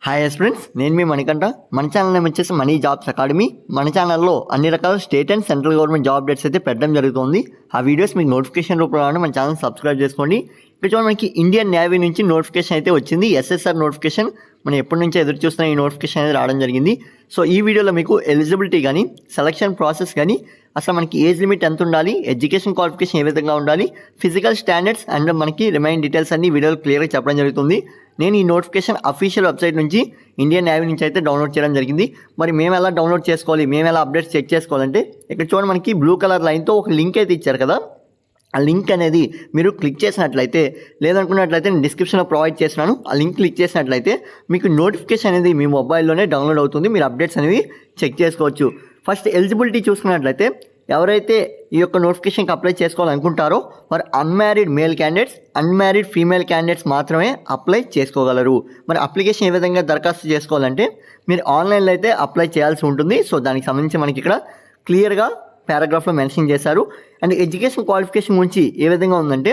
Hi friends, నేను మీ మణికంఠ. మన channel name వచ్చేసి మనీ జాబ్స్ అకాడమీ. మన ఛానల్లో అన్ని రకాల state and central government job updates అయితే పెట్టడం జరుగుతుంది. ఆ వీడియోస్ మీకు నోటిఫికేషన్ రూపంలో మన ఛానల్ సబ్స్క్రైబ్ చేసుకోండి. ఇక్కడ చూడండి, మనకి ఇండియన్ నేవీ నుంచి నోటిఫికేషన్ అయితే వచ్చింది. SSR notification. మనం ఎప్పటి నుంచో ఎదురు చూస్తున్న ఈ నోటిఫికేషన్ అనేది రావడం జరిగింది. సో ఈ వీడియోలో మీకు ఎలిజిబిలిటీ కానీ, సెలక్షన్ ప్రాసెస్ కానీ, అసలు మనకి ఏజ్ లిమిట్ ఎంత ఉండాలి, ఎడ్యుకేషన్ క్వాలిఫికేషన్ ఏ విధంగా ఉండాలి, ఫిజికల్ స్టాండర్డ్స్ అండ్ మనకి రిమైన్ డీటెయిల్స్ అన్ని వీడియోలో క్లియర్గా చెప్పడం జరుగుతుంది. నేను ఈ నోటిఫికేషన్ అఫీషియల్ వెబ్సైట్ నుంచి ఇండియన్ నేవీ నుంచి అయితే డౌన్లోడ్ చేయడం జరిగింది. మరి మేము ఎలా డౌన్లోడ్ చేసుకోవాలి, మేము ఎలా అప్డేట్స్ చెక్ చేసుకోవాలంటే, ఇక్కడ చూడండి, మనకి బ్లూ కలర్ లైన్తో ఒక లింక్ అయితే ఇచ్చారు కదా. ఆ లింక్ అనేది మీరు క్లిక్ చేసినట్లయితే, లేదనుకున్నట్లయితే నేను డిస్క్రిప్షన్లో ప్రొవైడ్ చేస్తున్నాను. ఆ లింక్ క్లిక్ చేసినట్లయితే మీకు నోటిఫికేషన్ అనేది మీ మొబైల్లోనే డౌన్లోడ్ అవుతుంది. మీరు అప్డేట్స్ అనేవి చెక్ చేసుకోవచ్చు. ఫస్ట్ ఎలిజిబిలిటీ చూసుకున్నట్లయితే, ఎవరైతే ఈ యొక్క నోటిఫికేషన్కి అప్లై చేసుకోవాలనుకుంటారో వారు unmarried male candidates, unmarried female candidates మాత్రమే అప్లై చేసుకోగలరు. మరి అప్లికేషన్ ఏ విధంగా దరఖాస్తు చేసుకోవాలంటే, మీరు ఆన్లైన్లో అయితే అప్లై చేయాల్సి ఉంటుంది. సో దానికి సంబంధించి మనకి ఇక్కడ క్లియర్గా పారాగ్రాఫ్లో మెన్షన్ చేశారు. అండ్ ఎడ్యుకేషన్ క్వాలిఫికేషన్ గురించి ఏ విధంగా ఉందంటే,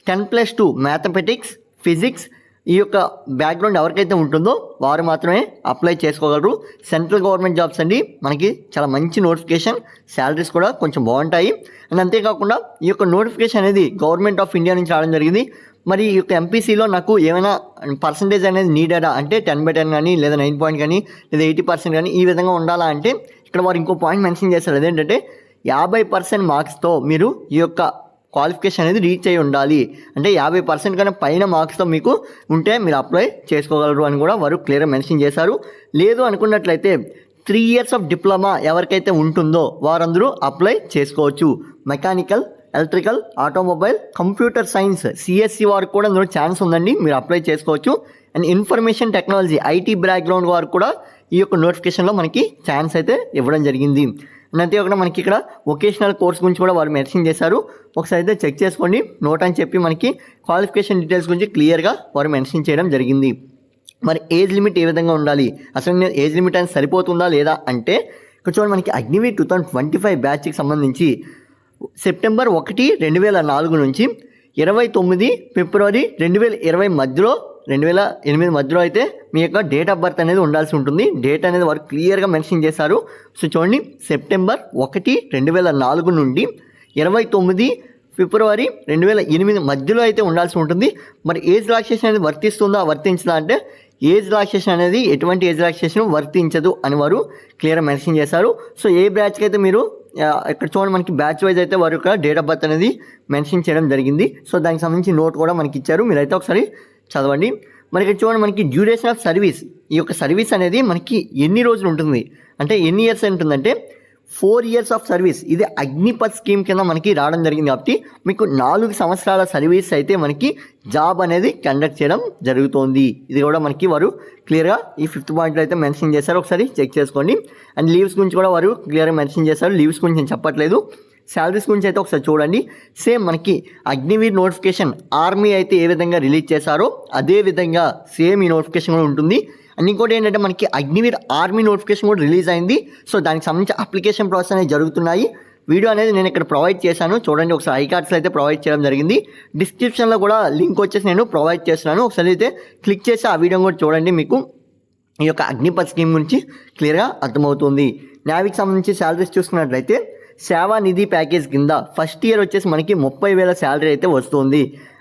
10+2 మ్యాథమెటిక్స్, ఫిజిక్స్ ఈ యొక్క బ్యాక్గ్రౌండ్ ఎవరికైతే ఉంటుందో వారు మాత్రమే అప్లై చేసుకోగలరు. సెంట్రల్ గవర్నమెంట్ జాబ్స్ అండి, మనకి చాలా మంచి నోటిఫికేషన్, శాలరీస్ కూడా కొంచెం బాగుంటాయి. అండ్ అంతేకాకుండా ఈ యొక్క నోటిఫికేషన్ అనేది గవర్నమెంట్ ఆఫ్ ఇండియా నుంచి రావడం జరిగింది. మరి ఈ యొక్క ఎంపీసీలో నాకు ఏమైనా పర్సంటేజ్ అనేది నీడెడా అంటే 10/10 కానీ, లేదా 9 పాయింట్ కానీ, లేదా 80% కానీ ఈ విధంగా ఉండాలా అంటే, ఇక్కడ వారు ఇంకో పాయింట్ మెన్షన్ చేశారు. అదేంటంటే 50% మార్క్స్తో మీరు ఈ యొక్క క్వాలిఫికేషన్ అనేది రీచ్ అయి ఉండాలి. అంటే 50% కన్నా పైన మార్క్స్తో మీకు ఉంటే మీరు అప్లై చేసుకోగలరు అని కూడా వారు క్లియర్గా మెన్షన్ చేశారు. లేదు అనుకున్నట్లయితే 3 years ఆఫ్ డిప్లొమా ఎవరికైతే ఉంటుందో వారందరూ అప్లై చేసుకోవచ్చు. Mechanical, electrical, automobile, computer science, CSC వారికి కూడా ఇందులో ఛాన్స్ ఉందండి, మీరు అప్లై చేసుకోవచ్చు. And information technology, IT background వారు కూడా ఈ యొక్క నోటిఫికేషన్లో మనకి ఛాన్స్ అయితే ఇవ్వడం జరిగింది. అంతేకాకుండా మనకి ఇక్కడ వొకేషనల్ కోర్స్ గురించి కూడా వారు మెన్షన్ చేశారు. ఒకసారి అయితే చెక్ చేసుకోండి. నోట్ అని చెప్పి మనకి క్వాలిఫికేషన్ డీటెయిల్స్ గురించి క్లియర్గా వారు మెన్షన్ చేయడం జరిగింది. మరి ఏజ్ లిమిట్ ఏ విధంగా ఉండాలి, అసలు ఏజ్ లిమిట్ అనేది సరిపోతుందా లేదా అంటే, ఇక్కడ చూడండి, మనకి అగ్నివీర్ 2025 బ్యాచ్కి సంబంధించి సెప్టెంబర్ 1, 2004 నుంచి 29 ఫిబ్రవరి 2020 మధ్యలో 2008 మధ్యలో అయితే మీ యొక్క డేట్ ఆఫ్ బర్త్ అనేది ఉండాల్సి ఉంటుంది. డేట్ అనేది వారు క్లియర్గా మెన్షన్ చేశారు. సో చూడండి, సెప్టెంబర్ 1, 2004 నుండి 29 ఫిబ్రవరి 2008 మధ్యలో అయితే ఉండాల్సి ఉంటుంది. మరి ఏజ్ రిలాక్సేషన్ అనేది వర్తిస్తుందా వర్తించదా అంటే, ఏజ్ రిలాక్సేషన్ అనేది ఎటువంటి ఏజ్ రిలాక్సేషన్ వర్తించదు అని వారు క్లియర్గా మెన్షన్ చేశారు. సో ఏ బ్యాచ్కి అయితే మీరు ఇక్కడ చూడండి, మనకి బ్యాచ్ వైజ్ అయితే వారి యొక్క డేట్ ఆఫ్ బర్త్ అనేది మెన్షన్ చేయడం జరిగింది. సో దానికి సంబంధించి నోట్ కూడా మనకి ఇచ్చారు, మీరైతే ఒకసారి చదవండి. మరి ఇక్కడ చూడండి, మనకి డ్యూరేషన్ ఆఫ్ సర్వీస్, ఈ యొక్క సర్వీస్ అనేది మనకి ఎన్ని రోజులు ఉంటుంది అంటే ఎన్ని ఇయర్స్ ఉంటుందంటే 4 years ఆఫ్ సర్వీస్. ఇది అగ్నిపథ్ స్కీమ్ కింద మనకి రావడం జరిగింది. కాబట్టి మీకు 4 సంవత్సరాల సర్వీస్ అయితే మనకి జాబ్ అనేది కండక్ట్ చేయడం జరుగుతుంది. ఇది కూడా మనకి వారు క్లియర్గా ఈ 5th పాయింట్లో అయితే మెన్షన్ చేశారు. ఒకసారి చెక్ చేసుకోండి. అండ్ లీవ్స్ గురించి కూడా వారు క్లియర్గా మెన్షన్ చేశారు. లీవ్స్ గురించి నేను చెప్పట్లేదు. శాలరీస్ గురించి అయితే ఒకసారి చూడండి. సేమ్ మనకి అగ్నివీర్ నోటిఫికేషన్ ఆర్మీ అయితే ఏ విధంగా రిలీజ్ చేశారో అదే విధంగా సేమ్ ఈ నోటిఫికేషన్ కూడా ఉంటుంది. అండ్ ఇంకోటి ఏంటంటే, మనకి అగ్నివీర్ ఆర్మీ నోటిఫికేషన్ కూడా రిలీజ్ అయింది. సో దానికి సంబంధించి అప్లికేషన్ ప్రాసెస్ అనేది జరుగుతున్నాయి. వీడియో అనేది నేను ఇక్కడ ప్రొవైడ్ చేశాను, చూడండి. ఒకసారి ఐ కార్డ్స్ అయితే ప్రొవైడ్ చేయడం జరిగింది. డిస్క్రిప్షన్లో కూడా లింక్ వచ్చేసి నేను ప్రొవైడ్ చేస్తున్నాను. ఒకసారి అయితే క్లిక్ చేసి ఆ వీడియో కూడా చూడండి. మీకు ఈ యొక్క అగ్నిపథ్ స్కీమ్ గురించి క్లియర్గా అర్థమవుతుంది. నేవీకి సంబంధించి శాలరీస్ చూసుకున్నట్లయితే, సేవా నిధి ప్యాకేజ్ కింద ఫస్ట్ ఇయర్ వచ్చేసి మనకి 30,000 శాలరీ అయితే వస్తుంది.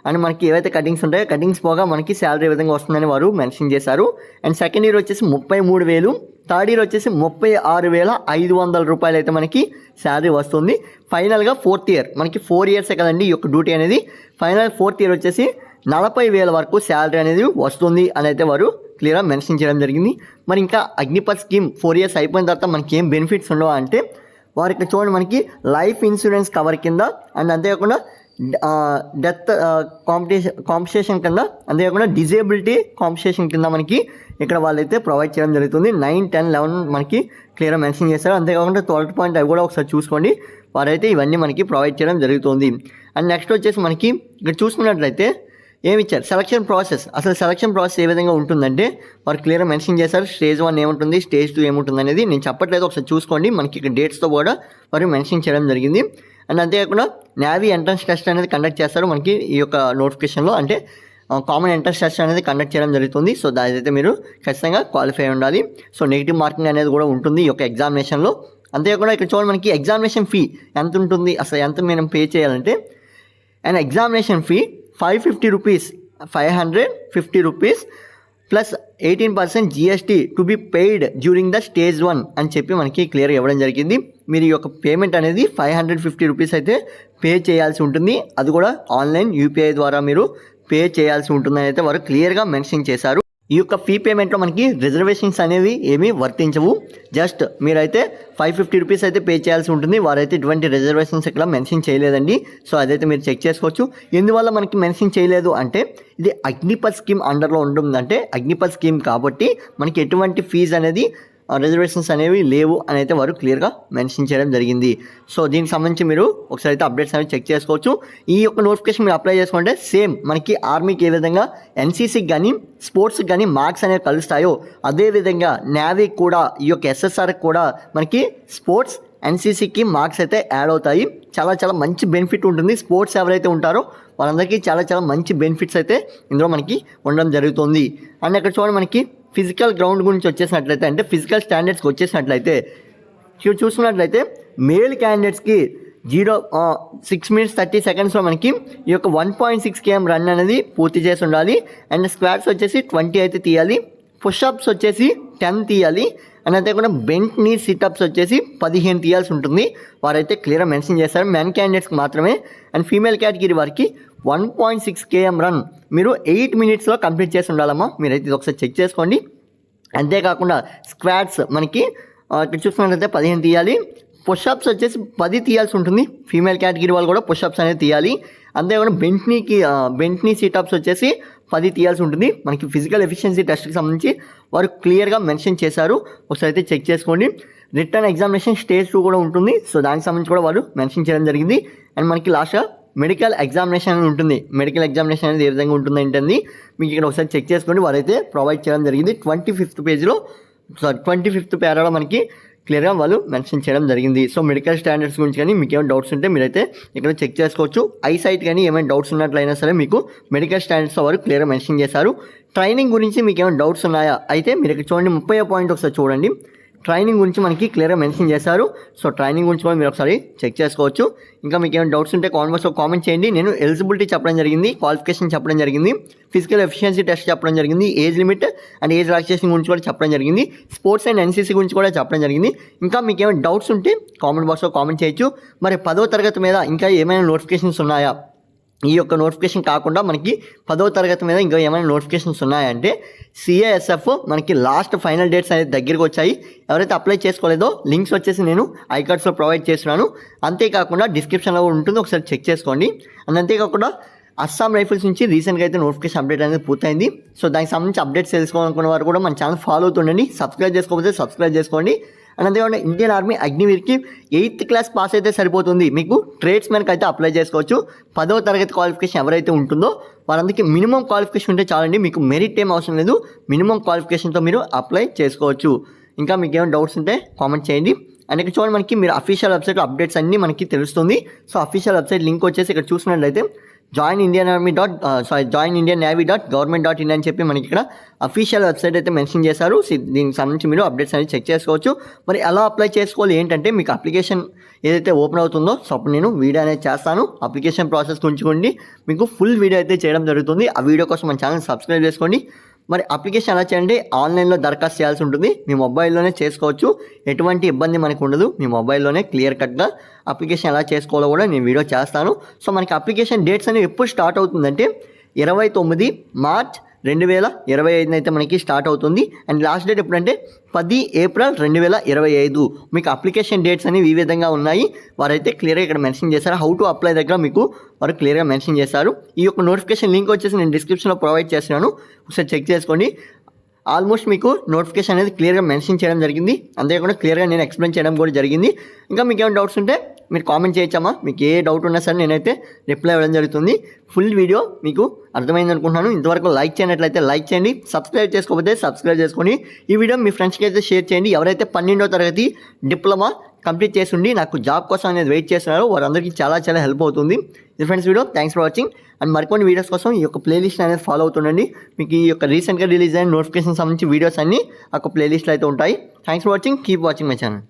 అండ్ మనకి ఏవైతే కటింగ్స్ ఉంటాయో కటింగ్స్ పోగా మనకి శాలరీ విధంగా వస్తుందని వారు మెన్షన్ చేశారు. అండ్ సెకండ్ ఇయర్ వచ్చేసి 33,000, థర్డ్ ఇయర్ వచ్చేసి 36,500 రూపాయలు అయితే మనకి శాలరీ వస్తుంది. ఫైనల్గా 4th ఇయర్, మనకి 4 years కదండి ఈ యొక్క డ్యూటీ అనేది. ఫైనల్ 4th ఇయర్ వచ్చేసి 40,000 వరకు శాలరీ అనేది వస్తుంది అని అయితే వారు క్లియర్గా మెన్షన్ చేయడం జరిగింది. మరి ఇంకా అగ్నిపథ్ స్కీమ్ 4 years అయిపోయిన తర్వాత మనకి ఏం బెనిఫిట్స్ ఉండవు అంటే, వారు ఇక్కడ చూడండి, మనకి లైఫ్ ఇన్సూరెన్స్ కవర్ కింద, అండ్ అంతేకాకుండా డెత్ కాంపెన్సేషన్ కింద, అంతేకాకుండా డిజేబిలిటీ కాంపెన్సేషన్ కింద మనకి ఇక్కడ వాళ్ళైతే ప్రొవైడ్ చేయడం జరుగుతుంది. 9, 10, 11 మనకి క్లియర్గా మెన్షన్ చేశారు. అంతేకాకుండా 12th పాయింట్ అవి కూడా ఒకసారి చూసుకోండి. వారైతే ఇవన్నీ మనకి ప్రొవైడ్ చేయడం జరుగుతుంది. అండ్ నెక్స్ట్ వచ్చేసి మనకి ఇక్కడ చూసుకున్నట్లయితే ఏమి ఇచ్చారు, సెలక్షన్ ప్రాసెస్. అసలు సెలక్షన్ ప్రాసెస్ ఏ విధంగా ఉంటుందంటే వారు క్లియర్గా మెన్షన్ చేశారు. స్టేజ్ 1 ఏముంటుంది, స్టేజ్ 2 ఏముంటుంది అనేది నేను చెప్పట్లేదు, ఒకసారి చూసుకోండి. మనకి ఇక్కడ డేట్స్తో కూడా వారు మెన్షన్ చేయడం జరిగింది. అండ్ అంతేకాకుండా నేవీ ఎంట్రన్స్ టెస్ట్ అనేది కండక్ట్ చేస్తారు మనకి ఈ యొక్క నోటిఫికేషన్లో. అంటే కామన్ ఎంట్రన్స్ టెస్ట్ అనేది కండక్ట్ చేయడం జరుగుతుంది. సో దానికైతే మీరు ఖచ్చితంగా క్వాలిఫై ఉండాలి. సో నెగిటివ్ మార్కింగ్ అనేది కూడా ఉంటుంది ఈ యొక్క ఎగ్జామినేషన్లో. అంతేకాకుండా ఇక్కడ చూడండి మనకి ఎగ్జామినేషన్ ఫీ ఎంత ఉంటుంది, అసలు ఎంత మనం పే చేయాలంటే and examination fee 550 rupees, 550 rupees plus 18% GST to be paid during the stage 1 అని చెప్పి మనకి క్లియర్గా ఇవ్వడం జరిగింది. మీరు ఈ యొక్క పేమెంట్ అనేది 550 రూపీస్ అయితే పే చేయాల్సి ఉంటుంది. అది కూడా ఆన్లైన్ UPI ద్వారా మీరు పే చేయాల్సి ఉంటుందని అయితే వారు క్లియర్గా మెన్షన్ చేశారు. ఈ యొక్క ఫీ పేమెంట్లో మనకి రిజర్వేషన్స్ అనేవి ఏమీ వర్తించవు. జస్ట్ మీరైతే 550 రూపీస్ అయితే పే చేయాల్సి ఉంటుంది. వారైతే ఇటువంటి రిజర్వేషన్స్ ఇక్కడ మెన్షన్ చేయలేదండి. సో అదైతే మీరు చెక్ చేసుకోవచ్చు. ఎందువల్ల మనకి మెన్షన్ చేయలేదు అంటే ఇది అగ్నిపథ్ స్కీమ్ అండర్లో ఉంటుందంటే అగ్నిపథ్ స్కీమ్ కాబట్టి మనకి ఎటువంటి ఫీజు అనేది రిజర్వేషన్స్ అనేవి లేవు అని అయితే వారు క్లియర్గా మెన్షన్ చేయడం జరిగింది. సో దీనికి సంబంధించి మీరు ఒకసారి అయితే అప్డేట్స్ అనేవి చెక్ చేసుకోవచ్చు. ఈ యొక్క నోటిఫికేషన్ మీరు అప్లై చేసుకుంటే సేమ్ మనకి ఆర్మీకి ఏ విధంగా NCCకి కానీ స్పోర్ట్స్కి కానీ మార్క్స్ అనేవి కలుస్తాయో అదేవిధంగా నేవీకి కూడా ఈ యొక్క SSRకి కూడా మనకి స్పోర్ట్స్ NCCకి మార్క్స్ అయితే యాడ్ అవుతాయి. చాలా మంచి బెనిఫిట్ ఉంటుంది. స్పోర్ట్స్ ఎవరైతే ఉంటారో వాళ్ళందరికీ చాలా మంచి బెనిఫిట్స్ అయితే ఇందులో మనకి ఉండడం జరుగుతుంది. అండ్ ఇక్కడ చూడండి మనకి ఫిజికల్ గ్రౌండ్ గురించి వచ్చేసినట్లయితే అంటే ఫిజికల్ స్టాండర్డ్స్కి వచ్చేసినట్లయితే చూసుకున్నట్లయితే మేల్ క్యాండిడేట్స్కి 6 minutes 30 secondsలో మనకి ఈ యొక్క 1.6 km రన్ అనేది పూర్తి చేసి ఉండాలి. అండ్ స్క్వాట్స్ వచ్చేసి 20 అయితే తీయాలి. పుషప్స్ వచ్చేసి 10 తీయాలి. అండ్ అంతేకాకుండా బెంట్ నీ సిటప్స్ వచ్చేసి 15 తీయాల్సి ఉంటుంది. వారైతే క్లియర్గా మెన్షన్ చేస్తారు మెన్ క్యాండిడేట్స్కి మాత్రమే. అండ్ ఫీమేల్ కేటగిరీ వారికి 1.6 km రన్ మీరు 8 minutesలో కంప్లీట్ చేసి ఉండాలమ్మా. మీరైతే ఇది ఒకసారి చెక్ చేసుకోండి. అంతేకాకుండా స్క్వాట్స్ మనకి ఇక్కడ చూసుకున్నట్లయితే 15 తీయాలి. పుషప్స్ వచ్చేసి 10 తీయాల్సి ఉంటుంది. ఫీమేల్ కేటగిరీ వాళ్ళు కూడా పుషప్స్ అనేది తీయాలి. అంతేకాకుండా బెంట్ నీ సిటప్స్ వచ్చేసి 10 తీయాల్సి ఉంటుంది. మనకి ఫిజికల్ ఎఫిషియన్సీ టెస్ట్కి సంబంధించి వారు క్లియర్గా మెన్షన్ చేశారు. ఒకసారి అయితే చెక్ చేసుకోండి. రిటర్న్ ఎగ్జామినేషన్ స్టేజ్ 2 కూడా ఉంటుంది. సో దానికి సంబంధించి కూడా వారు మెన్షన్ చేయడం జరిగింది. అండ్ మనకి లాస్ట్గా మెడికల్ ఎగ్జామినేషన్ అనేది ఉంటుంది. మెడికల్ ఎగ్జామినేషన్ అనేది ఏ విధంగా ఉంటుంది ఏంటంది మీకు ఇక్కడ ఒకసారి చెక్ చేసుకోండి. వారైతే ప్రొవైడ్ చేయడం జరిగింది 25th పేజ్లో 25th పేరాలో మనకి క్లియర్గా వాళ్ళు మెన్షన్ చేయడం జరిగింది. సో మెడికల్ స్టాండర్డ్స్ గురించి కానీ మీకు ఏమైనా డౌట్స్ ఉంటే మీరైతే ఇక్కడ చెక్ చేసుకోవచ్చు. ఐసైట్ కానీ ఏమైనా డౌట్స్ ఉన్నట్లయినా సరే మీకు మెడికల్ స్టాండర్డ్స్లో వారు క్లియర్గా మెన్షన్ చేశారు. ట్రైనింగ్ గురించి మీకు ఏమైనా డౌట్స్ ఉన్నాయా అయితే మీరు ఇక్కడ చూడండి 30వ పాయింట్ ఒకసారి చూడండి. ట్రైనింగ్ గురించి మనకి క్లియర్గా మెన్షన్ చేశారు. సో ట్రైనింగ్ గురించి కూడా మీరు ఒకసారి చెక్ చేసుకోవచ్చు. ఇంకా మీకు ఏమైనా డౌట్స్ ఉంటే కామెంట్ బాక్స్లో కామెంట్ చేయండి. నేను ఎలిజిబిలిటీ చెప్పడం జరిగింది, క్వాలిఫికేషన్ చెప్పడం జరిగింది, ఫిజికల్ ఎఫిషియన్సీ టెస్ట్ చెప్పడం జరిగింది, age limit and age relaxation గురించి కూడా చెప్పడం జరిగింది, స్పోర్ట్స్ అండ్ NCC గురించి కూడా చెప్పడం జరిగింది. ఇంకా మీకు ఏమైనా డౌట్స్ ఉంటే కామెంట్ బాక్స్లో కామెంట్ చేయొచ్చు. మరి 10వ తరగతి మీద ఇంకా ఏమైనా నోటిఫికేషన్స్ ఉన్నాయా, ఈ యొక్క నోటిఫికేషన్ కాకుండా మనకి 10వ తరగతి మీద ఇంకా ఏమైనా నోటిఫికేషన్స్ ఉన్నాయంటే CASF మనకి లాస్ట్ ఫైనల్ డేట్స్ అనేది దగ్గరికి వచ్చాయి. ఎవరైతే అప్లై చేసుకోలేదో లింక్స్ వచ్చేసి నేను ఐకార్డ్స్లో ప్రొవైడ్ చేస్తున్నాను. అంతేకాకుండా డిస్క్రిప్షన్లో ఉంటుంది, ఒకసారి చెక్ చేసుకోండి. అండ్ అంతేకాకుండా అస్సాం రైఫిల్స్ నుంచి రీసెంట్గా అయితే నోటిఫికేషన్ అప్డేట్ అనేది పూర్తయింది. సో దానికి సంబంధించి అప్డేట్స్ తెలుసుకోవాలనుకున్న వారు కూడా మన ఛానల్ ఫాలో అవుతుండండి. సబ్స్క్రైబ్ చేసుకోకపోతే సబ్స్క్రైబ్ చేసుకోండి. అండ్ అంతేకాకుండా ఇండియన్ ఆర్మీ అగ్నివీర్కి 8th క్లాస్ పాస్ అయితే సరిపోతుంది. మీకు ట్రేడ్స్మెన్కి అయితే అప్లై చేసుకోవచ్చు. 10వ తరగతి క్వాలిఫికేషన్ ఎవరైతే ఉంటుందో వాళ్ళందరికీ మినిమం క్వాలిఫికేషన్ ఉంటే చాలండి. మీకు మెరిట్ ఏం అవసరం లేదు. మినిమం క్వాలిఫికేషన్తో మీరు అప్లై చేసుకోవచ్చు. ఇంకా మీకు ఏమైనా డౌట్స్ ఉంటే కామెంట్ చేయండి. అండ్ ఇక్కడ చూడండి మనకి మీరు అఫీషియల్ వెబ్సైట్లో అప్డేట్స్ అన్నీ మనకి తెలుస్తుంది. సో అఫీషియల్ వెబ్సైట్ లింక్ వచ్చేసి ఇక్కడ చూసినట్లయితే joinindiannavy.government.in అని చెప్పి మనకి ఇక్కడ అఫీషియల్ వెబ్సైట్ అయితే మెన్షన్ చేశారు. దీనికి సంబంధించి మీరు అప్డేట్స్ అనేది చెక్ చేసుకోవచ్చు. మరి ఎలా అప్లై చేసుకోవాలి ఏంటంటే మీకు అప్లికేషన్ ఏదైతే ఓపెన్ అవుతుందో సో అప్పుడు నేను వీడియో అనేది చేస్తాను. అప్లికేషన్ ప్రాసెస్ గురించి మీకు ఫుల్ వీడియో అయితే చేయడం జరుగుతుంది. ఆ వీడియో కోసం మన ఛానల్ సబ్స్క్రైబ్ చేసుకోండి. మరి అప్లికేషన్ ఎలా చేయండి, ఆన్లైన్లో దరఖాస్తు చేయాల్సి ఉంటుంది. మీ మొబైల్లోనే చేసుకోవచ్చు, ఎటువంటి ఇబ్బంది మనకు ఉండదు. మీ మొబైల్లోనే క్లియర్ కట్గా అప్లికేషన్ ఎలా చేసుకోవాలో కూడా నేను వీడియో చేస్తాను. సో మనకి అప్లికేషన్ డేట్స్ అనేవి ఎప్పుడు స్టార్ట్ అవుతుందంటే 29 మార్చ్ 2025 అయితే మనకి స్టార్ట్ అవుతుంది. అండ్ లాస్ట్ డేట్ ఎప్పుడంటే 10 ఏప్రిల్ 2025. మీకు అప్లికేషన్ డేట్స్ అనేవి ఈ విధంగా ఉన్నాయి. వారైతే క్లియర్గా ఇక్కడ మెన్షన్ చేశారు. హౌ టు అప్లై దగ్గర మీకు వారు క్లియర్గా మెన్షన్ చేశారు. ఈ యొక్క నోటిఫికేషన్ లింక్ వచ్చేసి నేను డిస్క్రిప్షన్లో ప్రొవైడ్ చేస్తున్నాను, ఒకసారి చెక్ చేసుకోండి. ఆల్మోస్ట్ మీకు నోటిఫికేషన్ అనేది క్లియర్గా మెన్షన్ చేయడం జరిగింది. అంతేకాకుండా క్లియర్గా నేను ఎక్స్ప్లెయిన్ చేయడం కూడా జరిగింది. ఇంకా మీకు ఏమైనా డౌట్స్ ఉంటే మీరు కామెంట్ చేయొచ్చమ్మా. మీకు ఏ డౌట్ ఉన్నా సరే నేనైతే రిప్లై ఇవ్వడం జరుగుతుంది. ఫుల్ వీడియో మీకు అర్థమైంది అనుకుంటున్నాను. ఇంతవరకు లైక్ చేయనట్లయితే లైక్ చేయండి, సబ్స్క్రైబ్ చేసుకోకపోతే సబ్స్క్రైబ్ చేసుకొని ఈ వీడియో మీ ఫ్రెండ్స్కి అయితే షేర్ చేయండి. ఎవరైతే 12వ తరగతి డిప్లొమా కంప్లీట్ చేసి నాకు జాబ్ కోసం అనేది వెయిట్ చేస్తున్నారు, వారందరికీ చాలా చాలా హెల్ప్ అవుతుంది. ఇది friends video. Thanks for watching. And మరికొన్ని వీడియోస్ కోసం ఈ యొక్క ప్లేలిస్ట్ అనేది ఫాలో అవుతుండండి. మీకు ఈ యొక్క రీసెంట్గా రిలీజ్ అయిన నోటిఫికేషన్ సంబంధించి వీడియోస్ అన్నీ ఒక ప్లేలిస్ట్లో అయితే ఉంటాయి. Thanks for watching. Keep watching my channel.